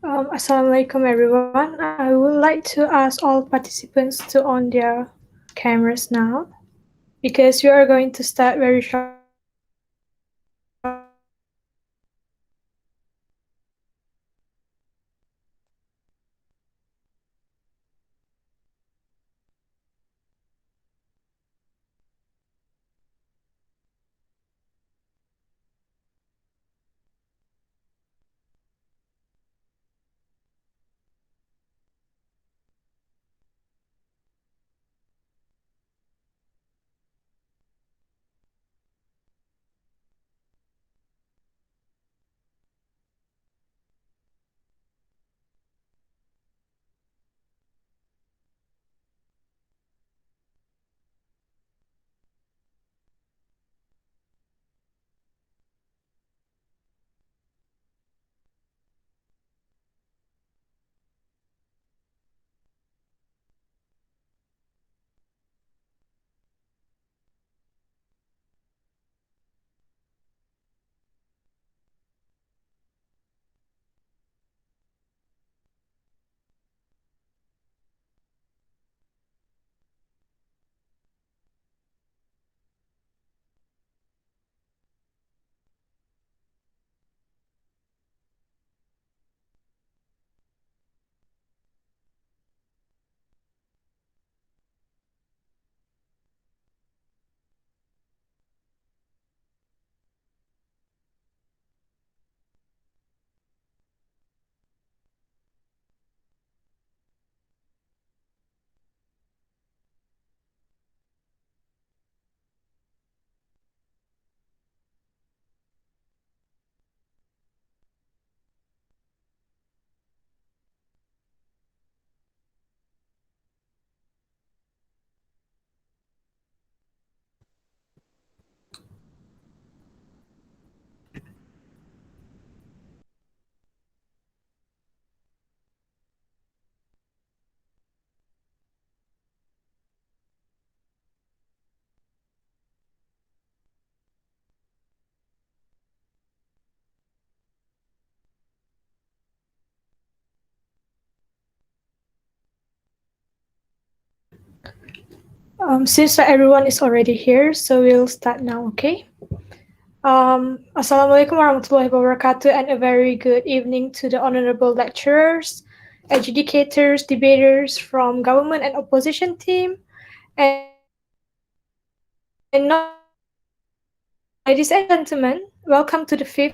Assalamualaikum everyone. I would like to ask all participants to on their cameras now because we are going to start very shortly. Since everyone is already here, so we'll start now, okay? Assalamualaikum warahmatullahi wabarakatuh and a very good evening to the honorable lecturers, adjudicators, debaters from government and opposition team, and non-academic participants. Ladies and gentlemen, welcome to the 5th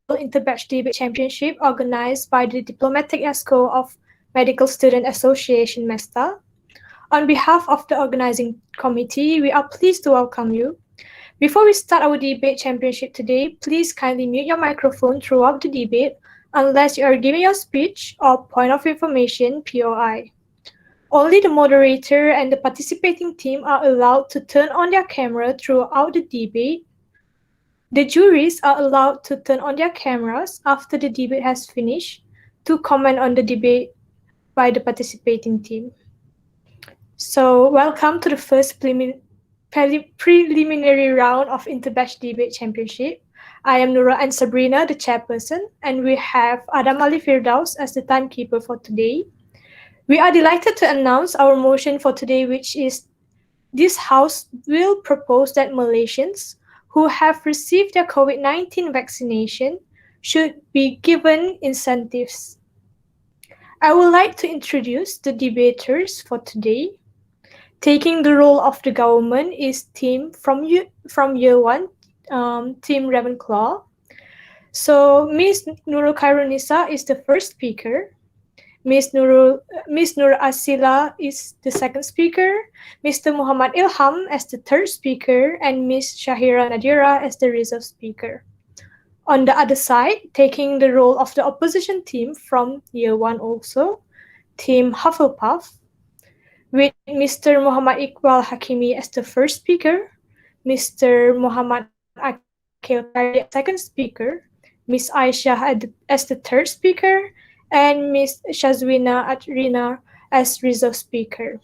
annual INTERBATCH Debate Championship organized by the Diplomatic ESCO of Medical Student Association MESTA. On behalf of the organizing committee, we are pleased to welcome you. Before we start our debate championship today, please kindly mute your microphone throughout the debate unless you are giving your speech or point of information (POI). Only the moderator and the participating team are allowed to turn on their camera throughout the debate. The juries are allowed to turn on their cameras after the debate has finished to comment on the debate by the participating team. So, welcome to the first preliminary round of INTERBATCH Debate Championship. I am Nura and Sabrina, the chairperson, and we have Adam Ali Firdaus as the timekeeper for today. We are delighted to announce our motion for today, which is this House will propose that Malaysians who have received their COVID-19 vaccination should be given incentives. I would like to introduce the debaters for today. Taking the role of the government is team from year one, team RAVENCLAW. So Ms. Nurul Khairunisa is the first speaker. Ms. Nur Asila is the second speaker, Mr. Muhammad Ilham as the third speaker, and Ms. Shahira Nadira as the reserve speaker. On the other side, taking the role of the opposition team from year one also, team HUFFLEPUFF, with Mr. Muhammad Iqbal Hakimi as the first speaker, Mr. Muhammad Akil Kari as the second speaker, Ms. Aisyah as the third speaker, and Ms. Shazwina Atrina as reserve speaker.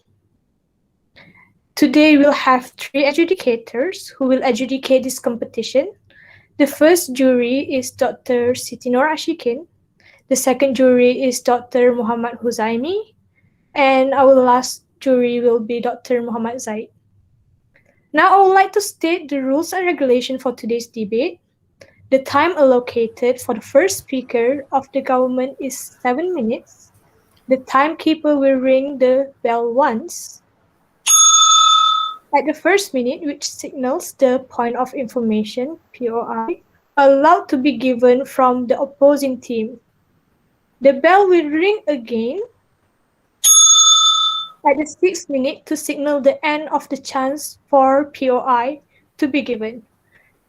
Today we'll have 3 adjudicators who will adjudicate this competition. The first jury is Dr. Siti Nur Ashikin, The second jury is Dr. Muhammad Huzaimi, and our last jury will be Dr. Muhammad Zaid. Now, I would like to state the rules and regulation for today's debate. The time allocated for the first speaker of the government is 7 minutes. The timekeeper will ring the bell once at the first minute, which signals the point of information (POI) allowed to be given from the opposing team. The bell will ring again at the sixth minute to signal the end of the chance for POI to be given.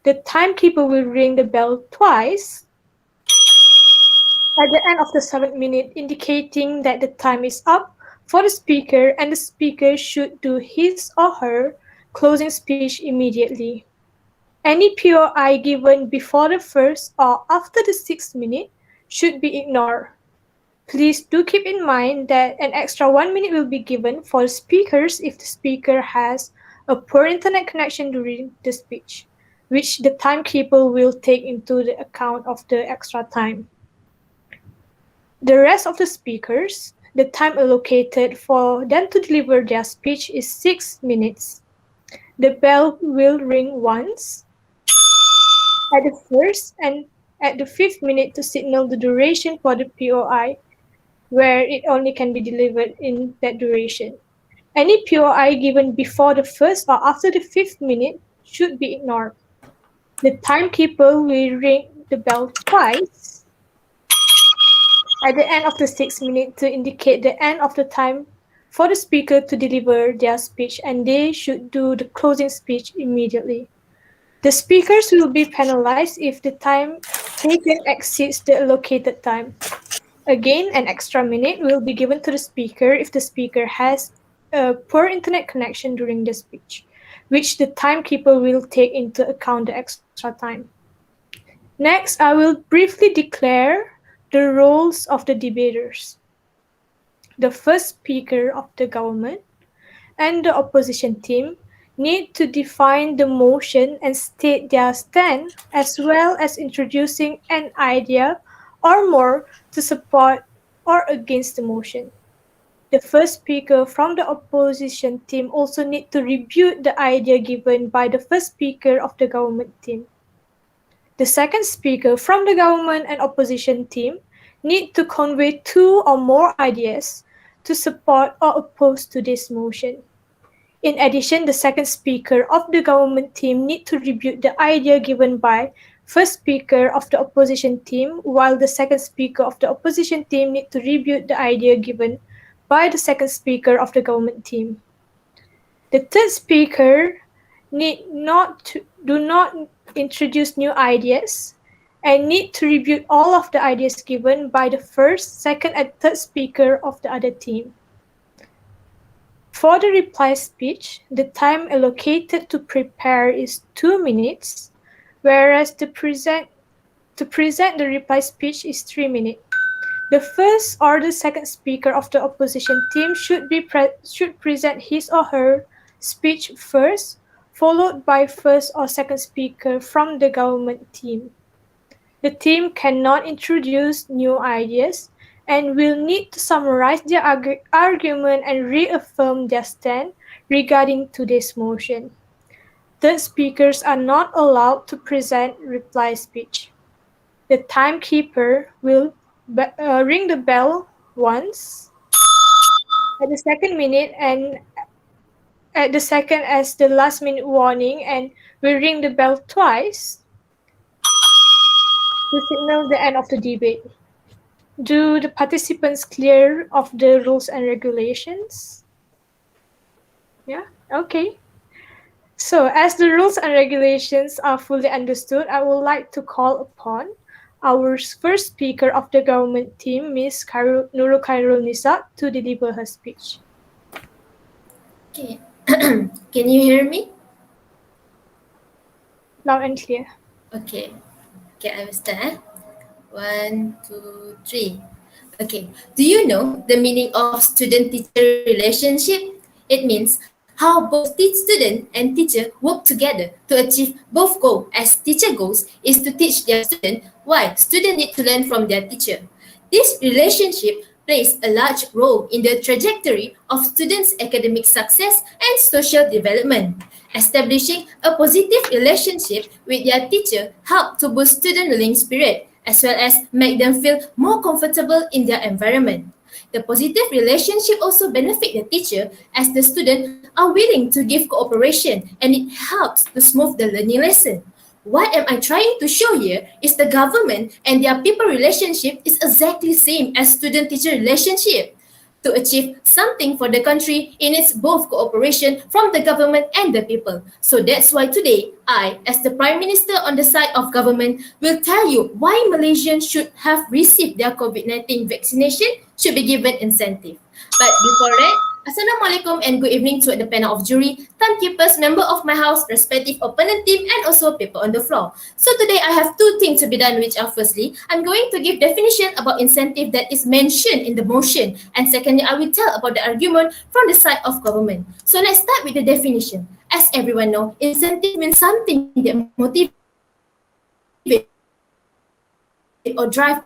The timekeeper will ring the bell twice at the end of the seventh minute, indicating that the time is up for the speaker and the speaker should do his or her closing speech immediately. Any POI given before the first or after the sixth minute should be ignored. Please do keep in mind that an extra 1 minute will be given for speakers if the speaker has a poor internet connection during the speech, which the timekeeper will take into the account of the extra time. The rest of the speakers, the time allocated for them to deliver their speech is 6 minutes. The bell will ring once at the first and at the fifth minute to signal the duration for the POI, where it only can be delivered in that duration. Any POI given before the first or after the fifth minute should be ignored. The timekeeper will ring the bell twice at the end of the sixth minute to indicate the end of the time for the speaker to deliver their speech, and they should do the closing speech immediately. The speakers will be penalized if the time taken exceeds the allocated time. Again, an extra minute will be given to the speaker if the speaker has a poor internet connection during the speech, which the timekeeper will take into account the extra time. Next, I will briefly declare the roles of the debaters. The first speaker of the government and the opposition team need to define the motion and state their stand, as well as introducing an idea or more to support or against the motion. The first speaker from the opposition team also need to rebut the idea given by the first speaker of the government team. The second speaker from the government and opposition team need to convey 2 or more ideas to support or oppose to this motion. In addition, the second speaker of the government team need to rebut the idea given by first speaker of the opposition team, while the second speaker of the opposition team need to rebut the idea given by the second speaker of the government team. The third speaker do not introduce new ideas and need to rebut all of the ideas given by the first, second, and third speaker of the other team. For the reply speech, the time allocated to prepare is 2 minutes, whereas to present the reply speech is 3 minutes. The first or the second speaker of the opposition team should present his or her speech first, followed by first or second speaker from the government team. The team cannot introduce new ideas and will need to summarize their argument and reaffirm their stand regarding today's motion. Third speakers are not allowed to present reply speech. The timekeeper will ring the bell once at the second minute and at the second as the last minute warning, and will ring the bell twice to signal the end of the debate. Do the participants clear of the rules and regulations? Yeah, okay. So, as the rules and regulations are fully understood, I would like to call upon our first speaker of the government team, Ms. Nurul Khairul Nisa, to deliver her speech. Okay. Can you hear me? Loud and clear. Okay. Okay, I will start. 1, 2, 3. Okay. Do you know the meaning of student-teacher relationship? It means how both student and teacher work together to achieve both goals, as teacher goals is to teach their student, while student need to learn from their teacher. This relationship plays a large role in the trajectory of students' academic success and social development. Establishing a positive relationship with their teacher help to boost student learning spirit as well as make them feel more comfortable in their environment. The positive relationship also benefit the teacher as the student are willing to give cooperation and it helps to smooth the learning lesson. What am I trying to show here is the government and their people relationship is exactly same as student-teacher relationship. To achieve something for the country, it needs both cooperation from the government and the people. So that's why today, I, as the Prime Minister on the side of government, will tell you why Malaysians should have received their COVID-19 vaccination should be given incentive. But before that, Assalamualaikum and good evening to the panel of jury, timekeepers, member of my house, respective opponent team, and also people on the floor. So today I have two things to be done, which are firstly, I'm going to give definition about incentive that is mentioned in the motion, and secondly, I will tell about the argument from the side of government. So let's start with the definition. As everyone knows, incentive means something that motivates or drive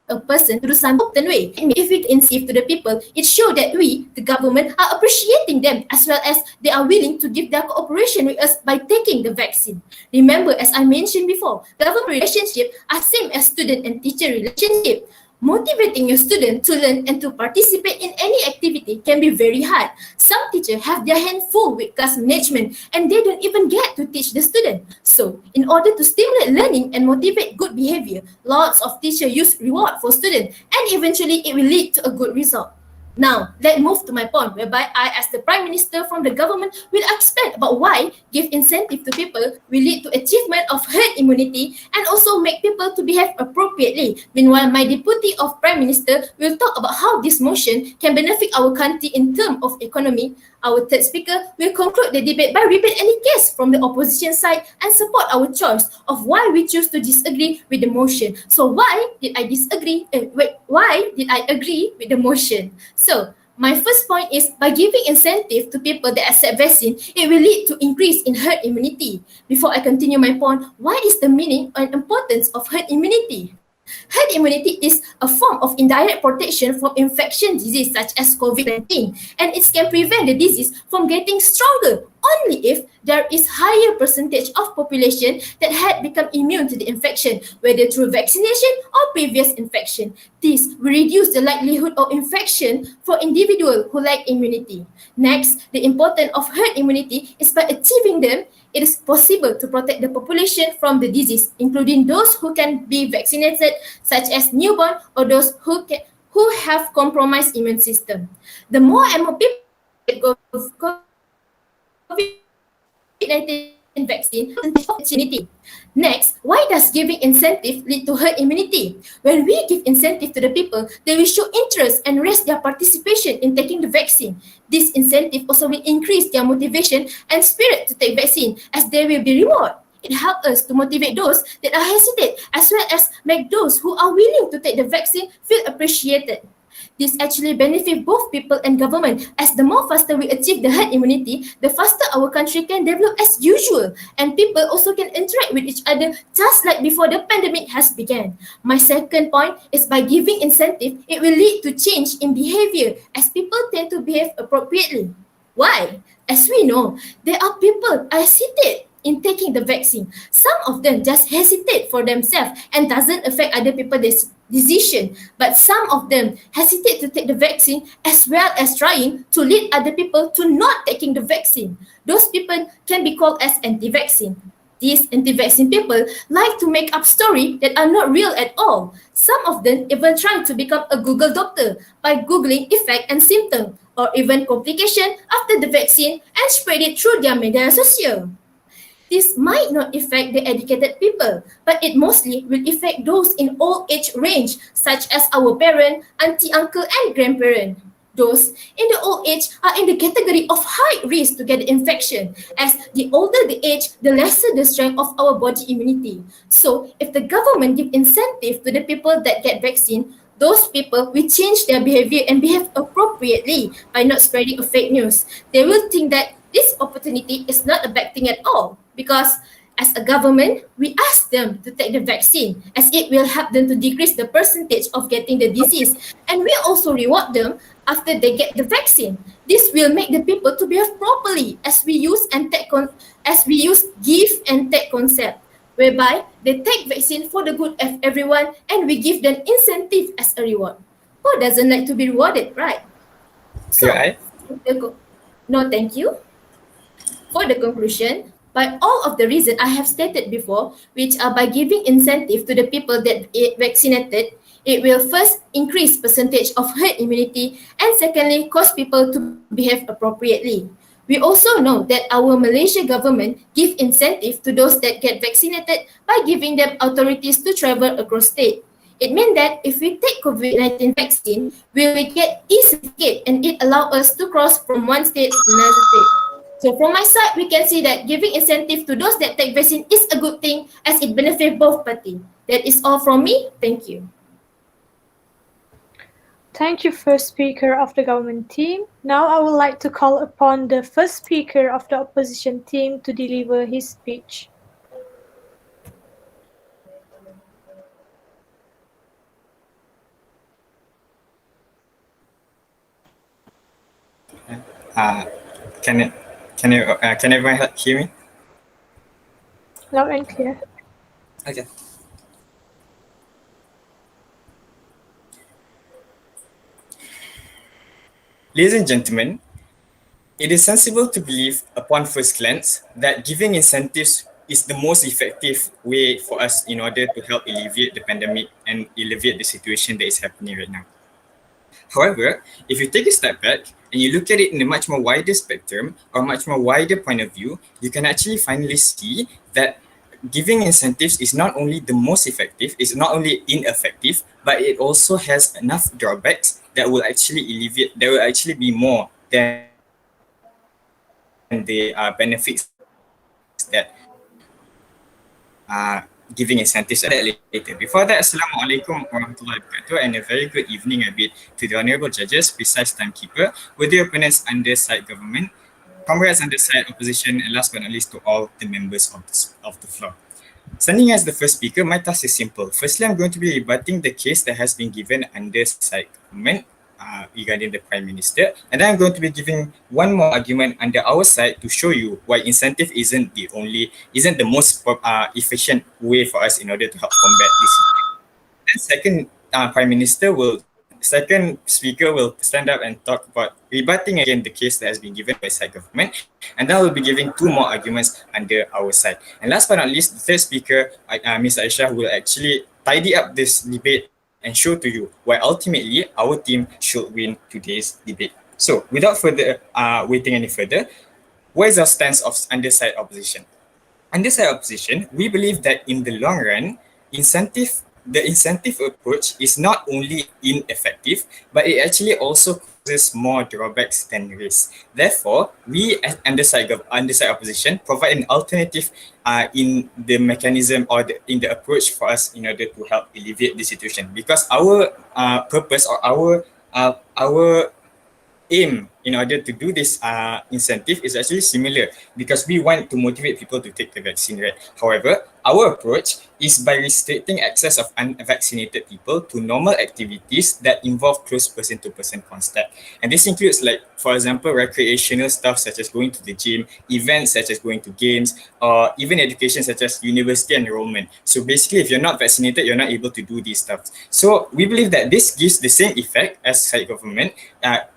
a person to do something certain way. If we incentive to the people, it shows that we, the government, are appreciating them as well as they are willing to give their cooperation with us by taking the vaccine. Remember, as I mentioned before, government relationship are same as student and teacher relationship. Motivating your student to learn and to participate in any activity can be very hard. Some teachers have their hand full with class management and they don't even get to teach the student. So, in order to stimulate learning and motivate good behavior, lots of teachers use reward for students and eventually it will lead to a good result. Now, let's move to my point whereby I, as the Prime Minister from the government, will expand about why give incentive to people will lead to achievement of herd immunity and also make people to behave appropriately. Meanwhile, my Deputy of Prime Minister will talk about how this motion can benefit our country in terms of economy. Our third speaker will conclude the debate by repeat any case from the opposition side and support our choice of why we choose to disagree with the motion. So why did I disagree? Why did I agree with the motion? So my first point is by giving incentive to people that accept vaccine, it will lead to increase in herd immunity. Before I continue my point, what is the meaning and importance of herd immunity? Herd immunity is a form of indirect protection from infection disease such as COVID-19 and it can prevent the disease from getting stronger only if there is higher percentage of population that had become immune to the infection, whether through vaccination or previous infection. This will reduce the likelihood of infection for individuals who lack immunity. Next, the importance of herd immunity is by achieving them, it is possible to protect the population from the disease, including those who can be vaccinated, such as newborn or those who have compromised immune system. The more and more people get COVID-19 vaccine, immunity. Next, why does giving incentive lead to herd immunity? When we give incentive to the people, they will show interest and raise their participation in taking the vaccine. This incentive also will increase their motivation and spirit to take vaccine as they will be rewarded. It helps us to motivate those that are hesitant as well as make those who are willing to take the vaccine feel appreciated. This actually benefits both people and government as the more faster we achieve the herd immunity, the faster our country can develop as usual and people also can interact with each other just like before the pandemic has begun. My second point is by giving incentive, it will lead to change in behavior as people tend to behave appropriately. Why? As we know, there are people hesitate in taking the vaccine. Some of them just hesitate for themselves and doesn't affect other people's decision. But some of them hesitate to take the vaccine as well as trying to lead other people to not taking the vaccine. Those people can be called as anti-vaccine. These anti-vaccine people like to make up stories that are not real at all. Some of them even try to become a Google doctor by Googling effect and symptom or even complication after the vaccine and spread it through their media social. This might not affect the educated people, but it mostly will affect those in old age range, such as our parent, auntie, uncle, and grandparent. Those in the old age are in the category of high risk to get the infection, as the older the age, the lesser the strength of our body immunity. So, if the government give incentive to the people that get vaccine, those people will change their behavior and behave appropriately by not spreading a fake news. They will think that this opportunity is not a bad thing at all because As a government, we ask them to take the vaccine as it will help them to decrease the percentage of getting the disease. And we also reward them after they get the vaccine. This will make the people to behave properly as we use give and take concept, whereby they take vaccine for the good of everyone and we give them incentive as a reward. Who doesn't like to be rewarded, right? So, no, thank you. For the conclusion, by all of the reasons I have stated before, which are by giving incentive to the people that get vaccinated, it will first increase percentage of herd immunity and secondly cause people to behave appropriately. We also know that our Malaysia government give incentive to those that get vaccinated by giving them authorities to travel across state. It means that if we take COVID-19 vaccine, we will get e-certificate and it allow us to cross from one state to another state. So from my side, we can see that giving incentive to those that take vaccine is a good thing as it benefits both parties. That is all from me. Thank you. Thank you, first speaker of the government team. Now I would like to call upon the first speaker of the opposition team to deliver his speech. Can everyone hear me? Loud and clear. Okay. Ladies and gentlemen, it is sensible to believe upon first glance that giving incentives is the most effective way for us in order to help alleviate the pandemic and alleviate the situation that is happening right now. However, if you take a step back and you look at it in a much more wider spectrum or much more wider point of view, you can actually finally see that giving incentives is not only the most effective, it's not only ineffective, but it also has enough drawbacks that will actually alleviate, there will actually be more than the benefits that giving incentives that later. Before that, Assalamualaikum warahmatullahi wabarakatuh and a very good evening a bit to the honourable judges, precise timekeeper, with the opponents under side government, comrades under side opposition, and last but not least to all the members of the floor. Standing as the first speaker, my task is simple. Firstly, I'm going to be rebutting the case that has been given under side government regarding the Prime Minister, and then I'm going to be giving one more argument under our side to show you why incentive isn't the most efficient way for us in order to help combat this. And second speaker will stand up and talk about rebutting again the case that has been given by side government, and then we'll be giving two more arguments under our side. And last but not least, the third speaker, Ms. Aisha, will actually tidy up this debate and show to you why ultimately our team should win today's debate. So without further waiting any further, what is our stance of underside opposition? Underside opposition, we believe that in the long run, the incentive approach is not only ineffective, but it actually also causes more drawbacks than risks. Therefore, we as underside opposition provide an alternative in the mechanism or in the approach for us in order to help alleviate the situation. Because our purpose or our aim in order to do this incentive is actually similar, because we want to motivate people to take the vaccine, right? However, our approach is by restricting access of unvaccinated people to normal activities that involve close person-to-person contact. And this includes, like, for example, recreational stuff such as going to the gym, events such as going to games, or even education such as university enrollment. So basically, if you're not vaccinated, you're not able to do these stuff. So we believe that this gives the same effect as side government,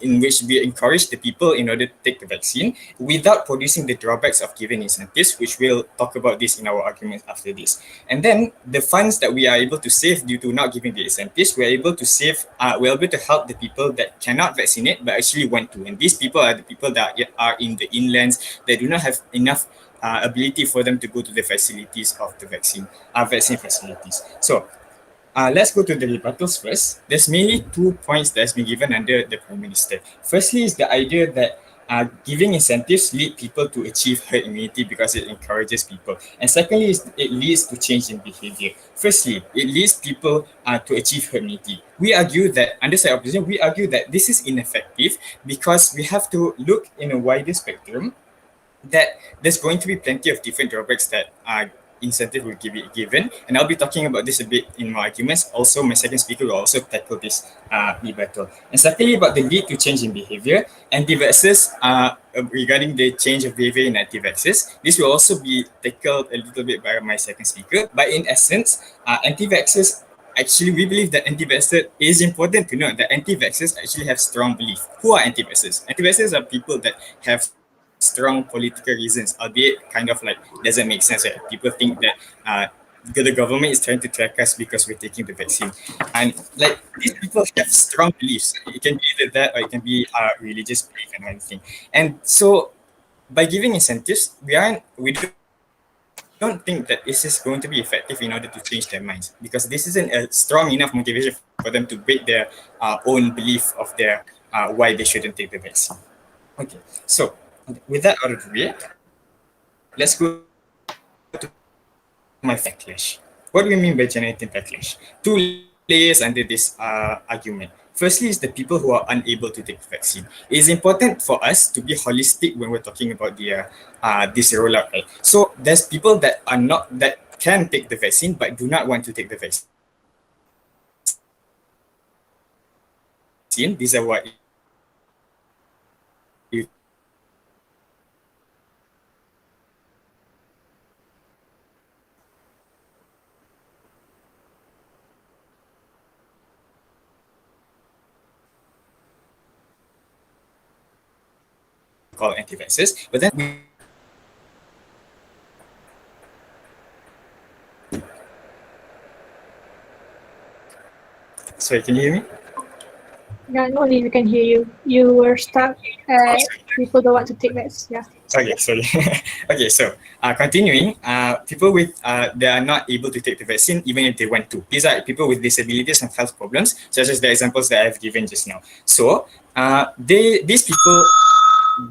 in which we encourage the people in order to take the vaccine without producing the drawbacks of giving incentives, which we'll talk about this in our arguments after this. And then the funds that we are able to save due to not giving the incentives, we're able to help the people that cannot vaccinate but actually want to. And these people are the people that are in the inlands that do not have enough ability for them to go to the facilities of the vaccine facilities. So let's go to the rebuttals first. There's mainly 2 points that's been given under the Prime Minister. Firstly is the idea that giving incentives lead people to achieve herd immunity because it encourages people. And secondly, it leads to change in behavior. Firstly, it leads people to achieve herd immunity. We argue that, under side opposition, this is ineffective because we have to look in a wider spectrum. that there's going to be plenty of different drawbacks that incentive will give it given, and I'll be talking about this a bit in my arguments. Also, my second speaker will also tackle this battle. And secondly, about the lead to change in behavior, anti-vaxxers regarding the change of behavior in anti-vaxxers. This will also be tackled a little bit by my second speaker. But in essence, anti-vaxxers actually, we believe that anti-vaxxer is important to note that anti-vaxxers actually have strong belief. Who are anti-vaxxers? Anti-vaxxers are people that have strong political reasons, albeit kind of like doesn't make sense. Right? People think that the government is trying to track us because we're taking the vaccine, and like these people have strong beliefs. It can be either that or it can be religious belief and everything. And so, by giving incentives, we don't think that this is going to be effective in order to change their minds, because this isn't a strong enough motivation for them to break their own belief of their why they shouldn't take the vaccine. Okay, so with that out of the way, let's go to my backlash. What do we mean by generating backlash? Two layers under this argument. Firstly, is the people who are unable to take the vaccine. It is important for us to be holistic when we're talking about this rollout, right? So there's people that that can take the vaccine but do not want to take the vaccine. This is the way you can see it. Call anti-vaxxers, but then sorry, can you hear me? Yeah, only we can hear you. You were stuck at people don't want to take vaccines. Yeah. Okay, sorry. Okay, so continuing, people with they are not able to take the vaccine even if they want to. These are people with disabilities and health problems, such as the examples that I've given just now. So these people,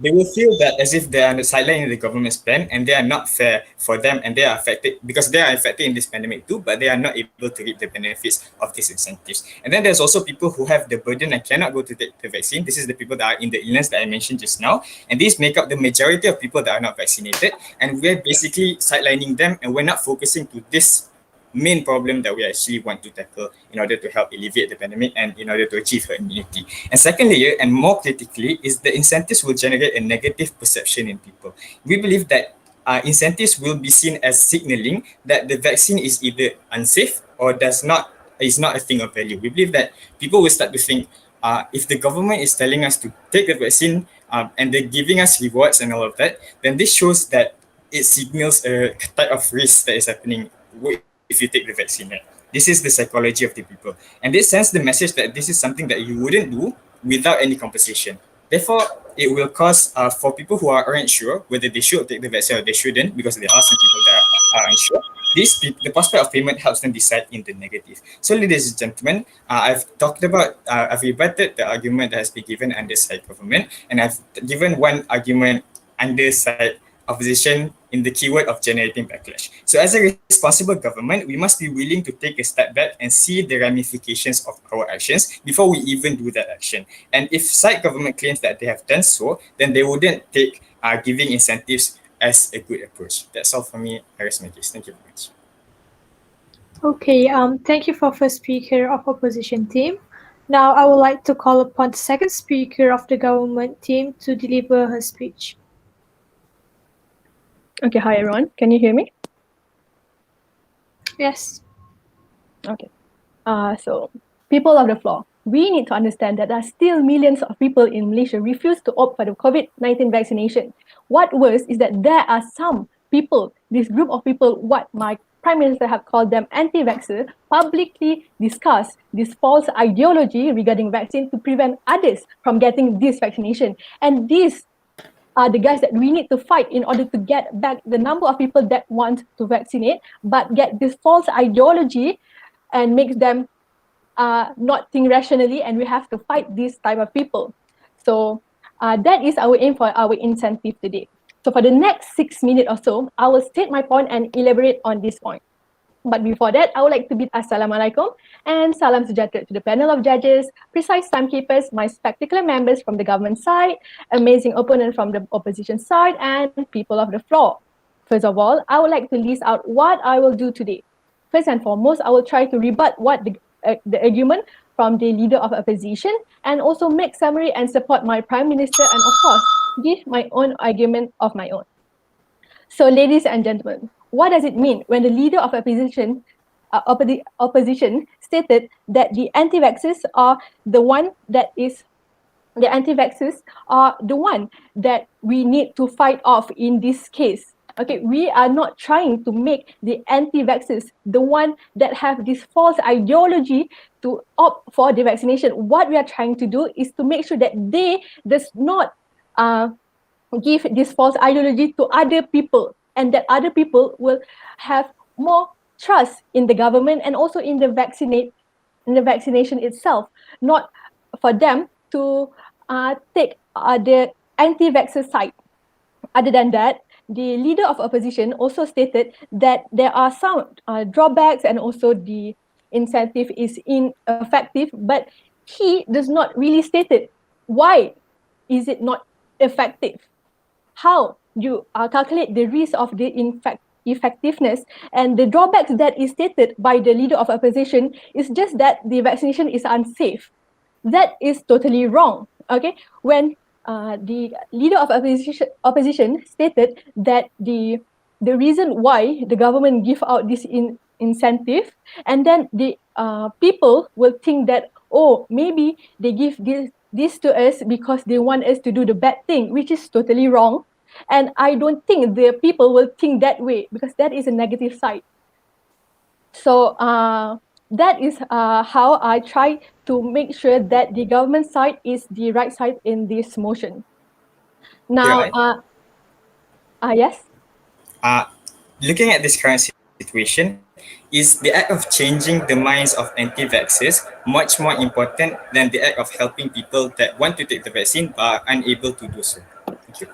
they will feel that as if they are on the sideline in the government's plan, and they are not fair for them, and they are affected because they are affected in this pandemic too, but they are not able to reap the benefits of these incentives. And then there's also people who have the burden and cannot go to take the vaccine. This is the people that are in the illness that I mentioned just now, and these make up the majority of people that are not vaccinated, and we're basically sidelining them, and we're not focusing to this main problem that we actually want to tackle in order to help alleviate the pandemic and in order to achieve herd immunity. And second layer, and more critically, is the incentives will generate a negative perception in people. We believe that incentives will be seen as signaling that the vaccine is either unsafe or is not a thing of value. We believe that people will start to think, if the government is telling us to take the vaccine and they're giving us rewards and all of that, then this shows that it signals a type of risk that is happening if you take the vaccine, right? This is the psychology of the people. And this sends the message that this is something that you wouldn't do without any compensation. Therefore, it will cause, for people who aren't sure whether they should take the vaccine or they shouldn't, because there are some people that are unsure, the prospect of payment helps them decide in the negative. So, ladies and gentlemen, I've rebutted the argument that has been given under side government, and I've given one argument under side opposition in the keyword of generating backlash. So as a responsible government, we must be willing to take a step back and see the ramifications of our actions before we even do that action. And if side government claims that they have done so, then they wouldn't take giving incentives as a good approach. That's all for me. I rest my case. Thank you very much. Okay, thank you for first speaker of opposition team. Now I would like to call upon the second speaker of the government team to deliver her speech. Okay, hi everyone. Can you hear me? Yes. Okay. So, people of the floor, we need to understand that there are still millions of people in Malaysia refuse to opt for the COVID-19 vaccination. What worse is that there are some people, this group of people, what my Prime Minister have called them anti-vaxxer, publicly discuss this false ideology regarding vaccine to prevent others from getting this vaccination. And these are the guys that we need to fight in order to get back the number of people that want to vaccinate, but get this false ideology and makes them not think rationally, and we have to fight this type of people. So that is our aim for our incentive today. So for the next 6 minutes or so, I will state my point and elaborate on this point. But before that, I would like to bid Assalamualaikum and Salam Sejahtera to the panel of judges, precise timekeepers, my spectacular members from the government side, amazing opponent from the opposition side, and people of the floor. First of all, I would like to list out what I will do today. First and foremost, I will try to rebut what the argument from the leader of opposition and also make summary and support my prime minister and of course, give my own argument of my own. So ladies and gentlemen, what does it mean when the leader of opposition stated that the anti-vaxxers are the one that we need to fight off in this case? Okay, we are not trying to make the anti-vaxxers the one that have this false ideology to opt for the vaccination. What we are trying to do is to make sure that they does not give this false ideology to other people, and that other people will have more trust in the government and also in the vaccination itself, not for them to take the anti-vaxxer side. Other than that, the leader of opposition also stated that there are some drawbacks and also the incentive is ineffective, but he does not really state it. Why is it not effective? How you calculate the risk of the effectiveness, and the drawbacks that is stated by the leader of opposition is just that the vaccination is unsafe. That is totally wrong. Okay, when the leader of opposition stated that the reason why the government give out this incentive, and then the people will think that, oh, maybe they give this to us because they want us to do the bad thing, which is totally wrong. And I don't think the people will think that way because that is a negative side. So that is how I try to make sure that the government side is the right side in this motion. Now, yes? Looking at this current situation, is the act of changing the minds of anti-vaxxers much more important than the act of helping people that want to take the vaccine but are unable to do so? Thank you.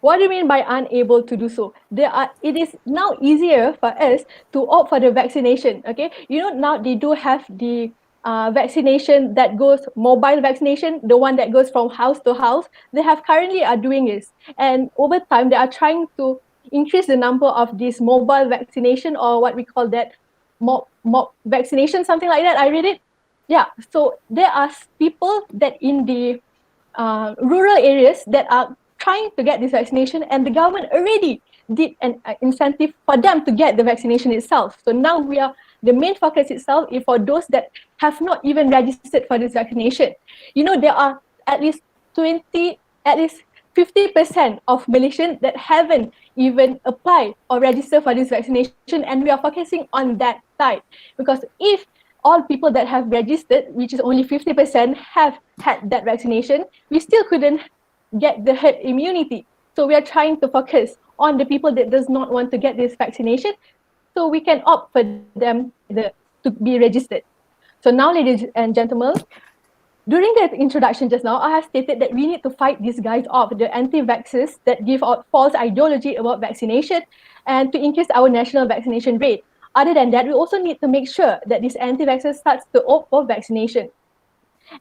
What do you mean by unable to do so? It is now easier for us to opt for the vaccination. Okay, you know, now they do have the vaccination that goes mobile vaccination, the one that goes from house to house. They have currently are doing this, and over time they are trying to increase the number of this mobile vaccination, or what we call that mob vaccination, something like that. I read it. Yeah. So there are people that in the rural areas that are trying to get this vaccination, and the government already did an incentive for them to get the vaccination itself. So now the main focus itself is for those that have not even registered for this vaccination. You know, there are at least 50% of Malaysians that haven't even applied or registered for this vaccination, and we are focusing on that side. Because if all people that have registered, which is only 50%, have had that vaccination, we still couldn't get the herd immunity. So we are trying to focus on the people that does not want to get this vaccination, so we can opt for them to be registered. So now, ladies and gentlemen, during the introduction just now, I have stated that we need to fight these guys off, the anti-vaxxers that give out false ideology about vaccination, and to increase our national vaccination rate. Other than that, we also need to make sure that these anti-vaxxers starts to opt for vaccination.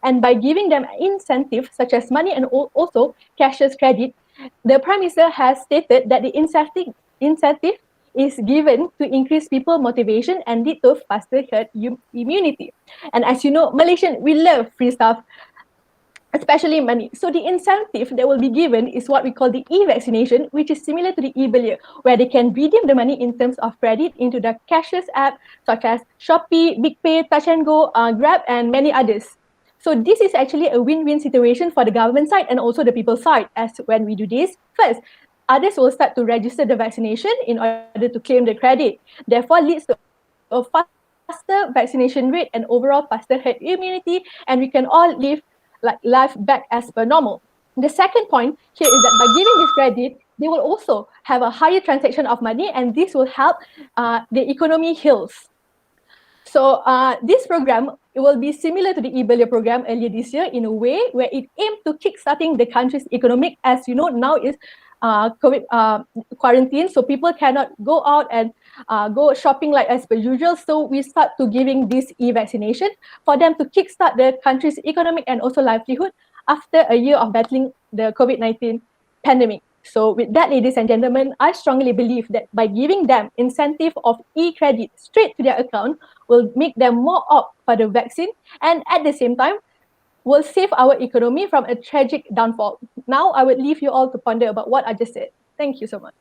And by giving them incentives such as money and also cashier's credit, the Prime Minister has stated that the incentive is given to increase people motivation and lead to faster herd immunity. And as you know, Malaysian, we love free stuff, especially money. So the incentive that will be given is what we call the e-vaccination, which is similar to the e-Belia, where they can redeem the money in terms of credit into the cashless app such as Shopee, BigPay, Touch and Go, Grab, and many others. So this is actually a win-win situation for the government side and also the people side, as when we do this, first, others will start to register the vaccination in order to claim the credit. Therefore, leads to a faster vaccination rate and overall faster herd immunity, and we can all live like life back as per normal. The second point here is that by giving this credit, they will also have a higher transaction of money, and this will help the economy heals. So this program, it will be similar to the e-Belia program earlier this year in a way where it aimed to kickstarting the country's economic, as you know, now is COVID quarantine, so people cannot go out and go shopping like as per usual. So we start to giving this e-vaccination for them to kickstart the country's economic and also livelihood after a year of battling the COVID-19 pandemic. So with that, ladies and gentlemen, I strongly believe that by giving them incentive of e-credit straight to their account will make them more opt for the vaccine, and at the same time will save our economy from a tragic downfall. Now I would leave you all to ponder about what I just said. Thank you so much.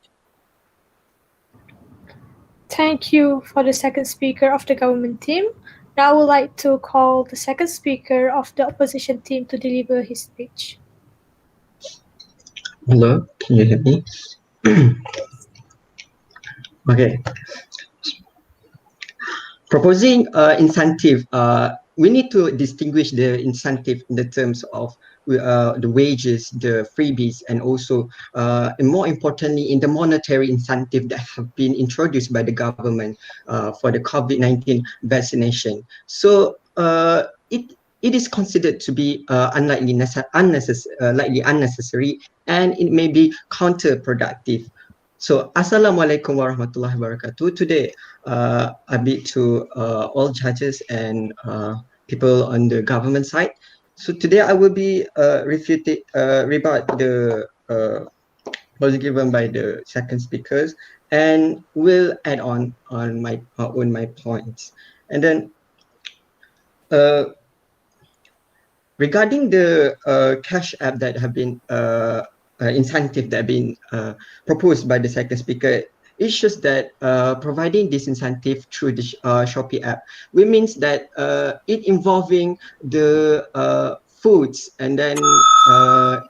Thank you for the second speaker of the government team. Now I would like to call the second speaker of the opposition team to deliver his speech. Hello, can you hear me? Okay. Proposing incentive, we need to distinguish the incentive in the terms of the wages, the freebies, and also, and more importantly, in the monetary incentive that have been introduced by the government for the COVID-19 vaccination. So it is considered to be unnecessary, and it may be counterproductive. So, Assalamualaikum warahmatullahi wabarakatuh. Today, I bid to all judges and people on the government side. So today I will be rebut the was given by the second speakers, and will add on my points. And then regarding the cash app that have been incentive that have been proposed by the second speaker, it shows that providing this incentive through the Shopee app, which means that it involving the foods and then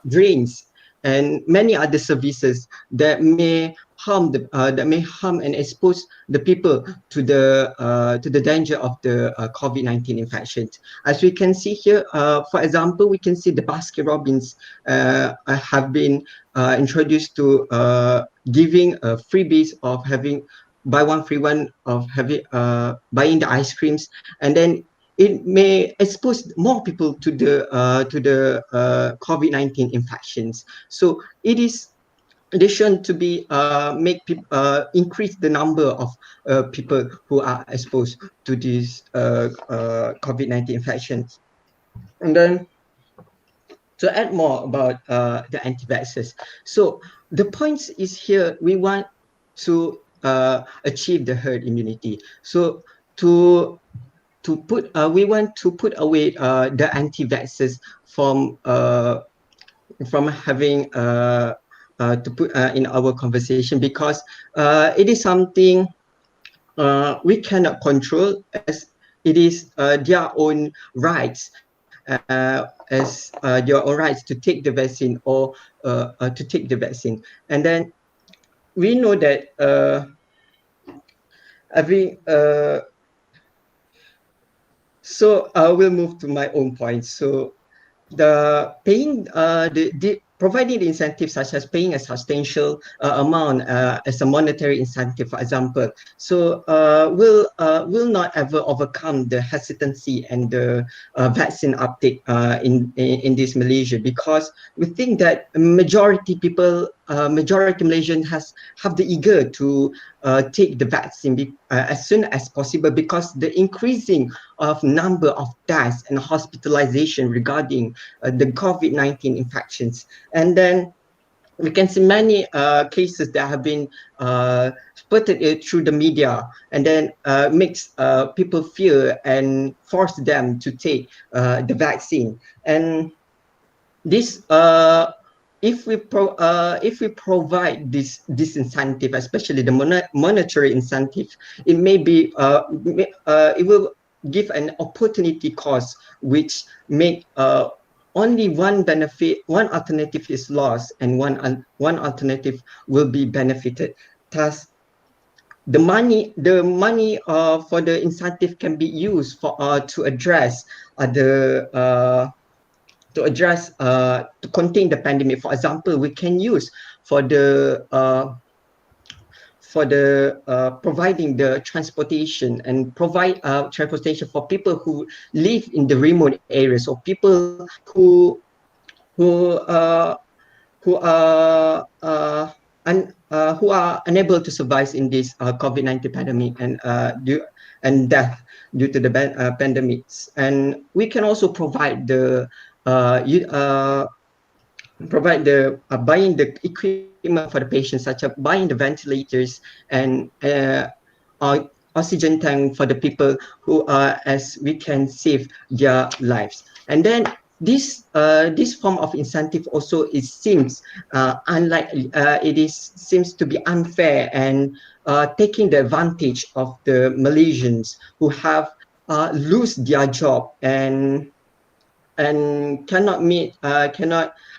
drinks and many other services that may harm and expose the people to the danger of the COVID-19 infections. As we can see here, for example, we can see the Baskin Robbins have been introduced to giving freebies of having buy one free one of having buying the ice creams, and then it may expose more people to the COVID-19 infections. So it is addition to be make people increase the number of people who are exposed to these COVID-19 infections. And then to add more about the anti-vaxxers, so the points is here we want to achieve the herd immunity. So we want to put away the anti-vaxxers from having to put in our conversation, because it is something we cannot control, as it is their own rights, to take the vaccine or to take the vaccine. And then we know that so I will move to my own point. So the paying the providing the incentives, such as paying a substantial amount as a monetary incentive, for example, so will not ever overcome the hesitancy and the vaccine uptake in this Malaysia, because we think that majority Malaysian have the eager to take the vaccine as soon as possible, because the increasing of number of deaths and hospitalization regarding the COVID-19 infections. And then we can see many cases that have been spotted through the media, and then makes people fear and force them to take the vaccine. And this if we provide this incentive, especially the monetary incentive, it may be it will give an opportunity cost, which make only one alternative is lost, and one alternative will be benefited. Thus, the money for the incentive can be used for to address to contain the pandemic. For example, we can use for the providing the transportation, and provide transportation for people who live in the remote areas, or people who who are who are unable to survive in this COVID-19 pandemic and death due to the pandemics. And we can also provide the buying the equipment for the patients, such as buying the ventilators and oxygen tank for the people who are, as we can save their lives. And then this form of incentive also seems unlikely. Seems to be unfair and taking the advantage of the Malaysians who have lose their job and cannot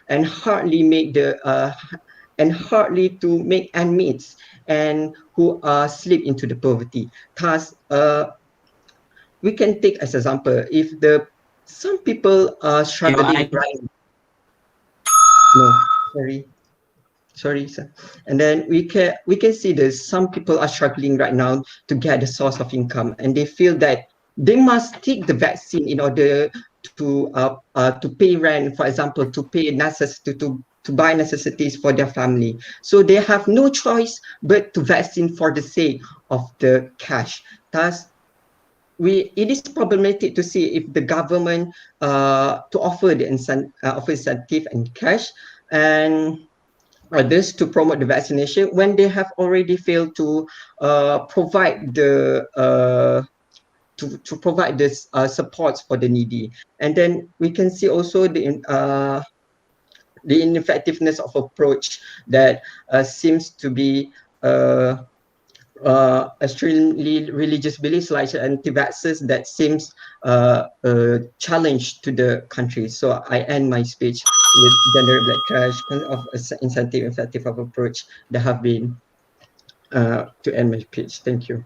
and hardly make the and hardly to make ends meet, and who slip into the poverty. Thus, we can take as example, if the some people are struggling right. No, sorry. Sorry, sir. And then we can see this. Some people are struggling right now to get the source of income, and they feel that they must take the vaccine in order to pay rent, for example, to pay to buy necessities for their family. So they have no choice but to vaccine for the sake of the cash. Thus, it is problematic to see if the government to offer the incentive and cash and others to promote the vaccination when they have already failed to provide to provide this supports for the needy. And then we can see also the ineffectiveness of approach that seems to be extremely religious beliefs like anti-vaxxers that seems a challenge to the country. So I end my speech with gender backlash of incentive effective of approach that have been to end my speech. Thank you.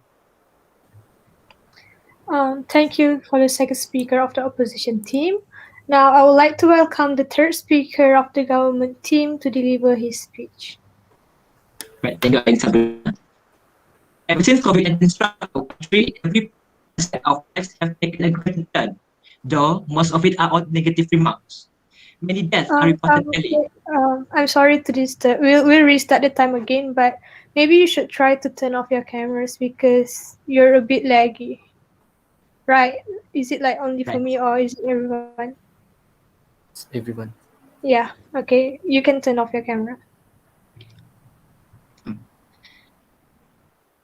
Thank you for the second speaker of the opposition team. Now I would like to welcome the third speaker of the government team to deliver his speech. Right, thank you, Sabrina. Ever since COVID-19 struck our country, every aspect of life have taken a great turn, though most of it are all negative remarks. Many deaths are reported daily. I'm sorry to disturb. We'll restart the time again, but maybe you should try to turn off your cameras because you're a bit laggy. Right? Is it like only for Right. me or is it everyone? It's everyone. Yeah. Okay. You can turn off your camera.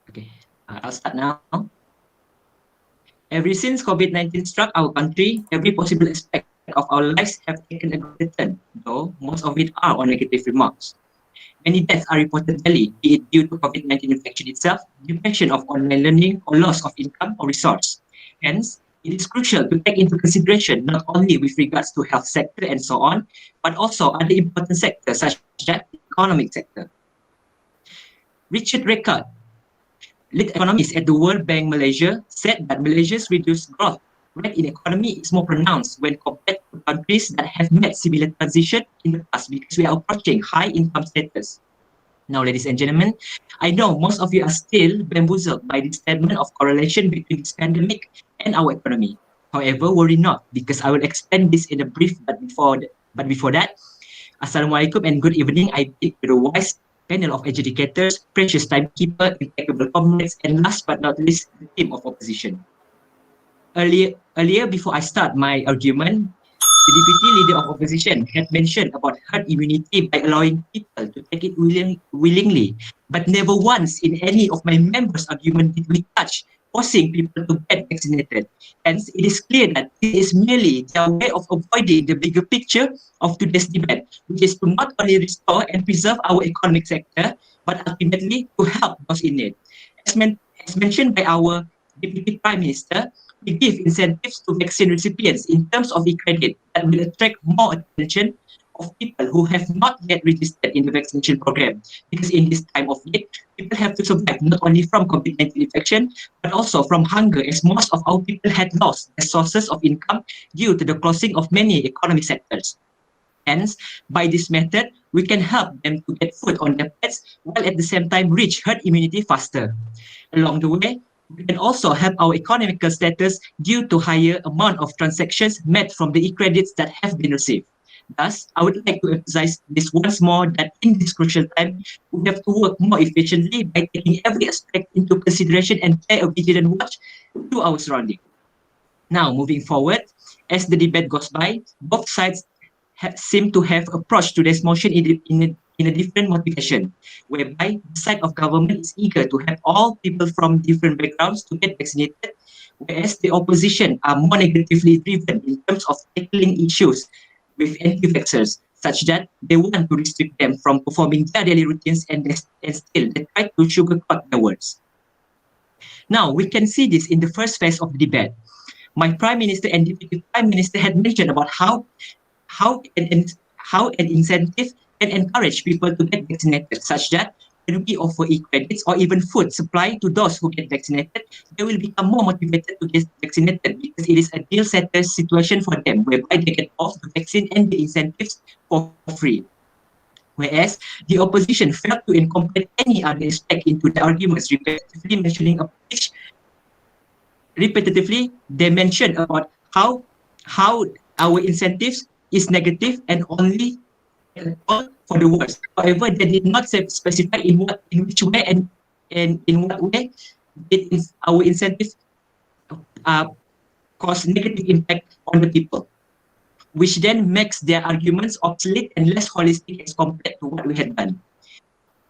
Okay, I'll start now. Ever since COVID-19 struck our country, every possible aspect of our lives have taken a great turn, though most of it are on negative remarks. Many deaths are reported daily, be it due to COVID-19 infection itself, depression of online learning, or loss of income or resource. Hence, it is crucial to take into consideration not only with regards to health sector and so on, but also other important sectors such as the economic sector. Richard Record, lead economist at the World Bank Malaysia, said that Malaysia's reduced growth rate in economy is more pronounced when compared to countries that have made similar transition in the past because we are approaching high income status. Now, ladies and gentlemen, I know most of you are still bamboozled by the statement of correlation between this pandemic and our economy. However, worry not, because I will explain this in a brief. But before that, Assalamualaikum and good evening. I bid to the wise panel of educators, precious timekeeper, impeccable comrades, and last but not least, the team of opposition. Earlier, before I start my argument, the deputy leader of opposition had mentioned about herd immunity by allowing people to take it willingly, but never once in any of my members' argument did we touch forcing people to get vaccinated. Hence, it is clear that it is merely their way of avoiding the bigger picture of today's debate, which is to not only restore and preserve our economic sector, but ultimately to help those in need. As mentioned by our Deputy Prime Minister, we give incentives to vaccine recipients in terms of e-credit that will attract more attention of people who have not yet registered in the vaccination program. Because in this time of need, people have to survive not only from COVID-19 infection, but also from hunger, as most of our people had lost their sources of income due to the closing of many economic sectors. Hence, by this method, we can help them to get food on their plates while at the same time reach herd immunity faster. Along the way, we can also help our economical status due to higher amount of transactions made from the e-credits that have been received. Thus, I would like to emphasize this once more that in this crucial time, we have to work more efficiently by taking every aspect into consideration and play a vigilant watch to our surroundings. Now, moving forward, as the debate goes by, both sides seem to have approached to this motion in a different motivation, whereby the side of government is eager to have all people from different backgrounds to get vaccinated, whereas the opposition are more negatively driven in terms of tackling issues with anti-vaxxers, such that they want to restrict them from performing their daily routines and still they try to sugarcoat their words. Now, we can see this in the first phase of the debate. My Prime Minister and Deputy Prime Minister had mentioned about how an incentive can encourage people to get vaccinated, such that when we offer e-credits or even food supply to those who get vaccinated, they will become more motivated to get vaccinated because it is a deal setter situation for them, whereby they get off the vaccine and the incentives for free. Whereas the opposition failed to incorporate any other aspect into the arguments, repetitively mentioning a pitch. Repetitively, they mentioned about how our incentives is negative and only for the worst. However, they did not specify in which way and in what way our incentives cause negative impact on the people, which then makes their arguments obsolete and less holistic as compared to what we had done.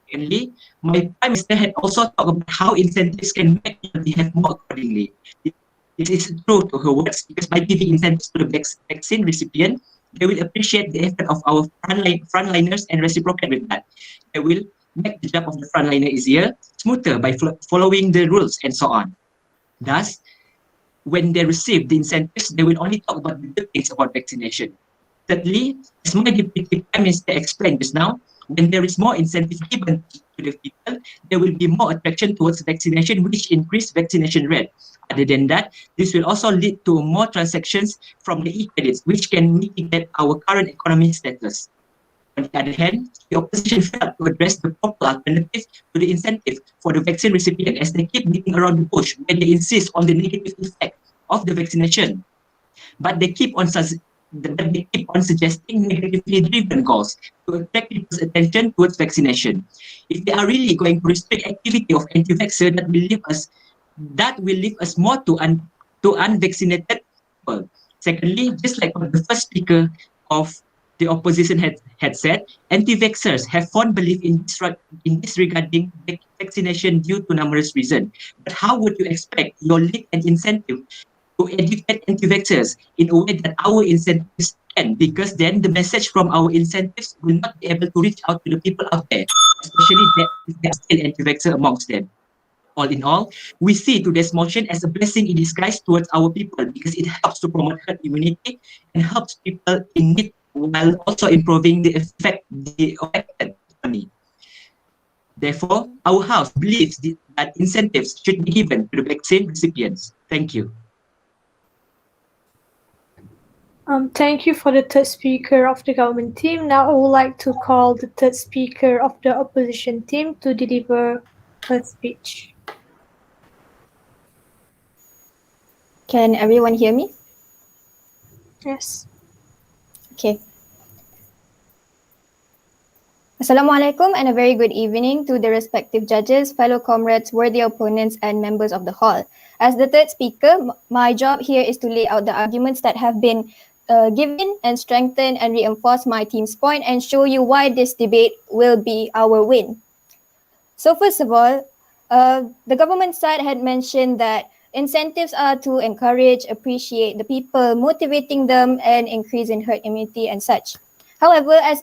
Secondly, my Prime Minister had also talked about how incentives can make people behave more accordingly. This is true to her words because by giving incentives to the vaccine recipient, they will appreciate the effort of our frontliners and reciprocate with that. They will make the job of the frontliner easier, smoother by following the rules and so on. Thus, when they receive the incentives, they will only talk about the good things about vaccination. Thirdly, as my Deputy Prime Minister explained just now, when there is more incentive given to the people, there will be more attraction towards vaccination, which increase vaccination rate. Other than that, this will also lead to more transactions from the e-credits, which can mitigate our current economic status. On the other hand, the opposition failed to address the proper alternative to the incentive for the vaccine recipient as they keep beating around the bush when they insist on the negative effect of the vaccination. But they keep on suggesting negatively driven goals to attract people's attention towards vaccination. If they are really going to restrict activity of anti-vaxxer, that will leave us more to unvaccinated people. Secondly, just like what the first speaker of the opposition had said, anti-vaxxers have fond belief in disregarding vaccination due to numerous reasons. But how would you expect your lead and incentive to educate anti-vaxxers in a way that our incentives can? Because then the message from our incentives will not be able to reach out to the people out there, especially if there are still anti-vaxxers amongst them. All in all, we see today's motion as a blessing in disguise towards our people because it helps to promote herd immunity and helps people in need while also improving the affected economy. Therefore, our House believes that incentives should be given to the vaccine recipients. Thank you. Thank you for the third speaker of the government team. Now I would like to call the third speaker of the opposition team to deliver her speech. Can everyone hear me? Yes. Okay. Assalamualaikum and a very good evening to the respective judges, fellow comrades, worthy opponents and members of the hall. As the third speaker, my job here is to lay out the arguments that have been given and strengthen and reinforce my team's point and show you why this debate will be our win. So first of all, the government side had mentioned that incentives are to encourage, appreciate the people, motivating them and increase in herd immunity and such. However, as